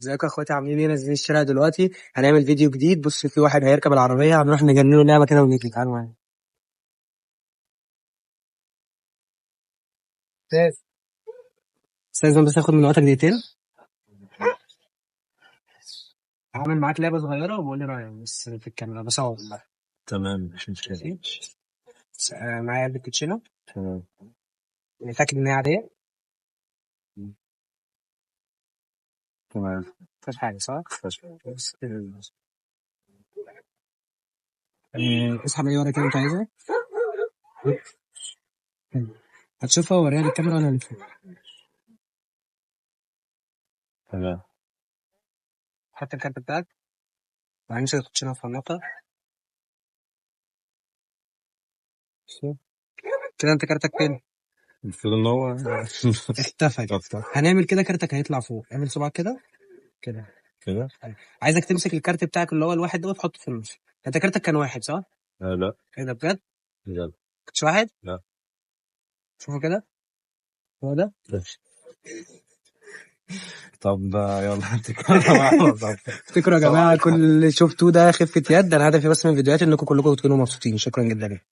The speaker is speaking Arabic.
ازيكم يا اخواتي، عاملين ايه؟ نازلين الشارع دلوقتي، هنعمل فيديو جديد. بص، في واحد هيركب العربية، هنروح نجننه لعبة كده ونيجي. تعالوا معايا. استاذ استاذ، بس اخد من وقتك دقيقتين. هعمل معاك لعبة صغيرة وبقول لي رأيك بس في الكاميرا، بس اهو والله. تمام، مش مشكلة. معايا علبة كوتشينة. تمام. متأكد إن هي عادية؟ تمام. مفيهاش حاجة صح؟ بس. بس كده. اسحب أي ورقة كده أنت عايزها. هتشوفها ووريها للكاميرا ولا للفيلم؟ تمام. حط الكارت بتاعك، وبعدين امسك الكوتشينة في النقطة كده. أنت كارتك فين؟ المفروض ان هو اختفى كده. هنعمل كده، كارتك هيطلع فوق. اعمل صباعك كده كده. كده. عايزك تمسك الكارت بتاعك اللي هو الواحد ده وتحطه في النص. انت كارتك كان واحد صح؟ لا. ايه ده بجد؟ لا. كنتش واحد؟ لا. شوفوا كده، هو ده. طب يلا انت افتكروا يا جماعه، كل اللي شفتوه ده خفه يد. انا هدفي بس من الفيديوهات انكم كلكم تكونوا مبسوطين. شكرا جدا لكم.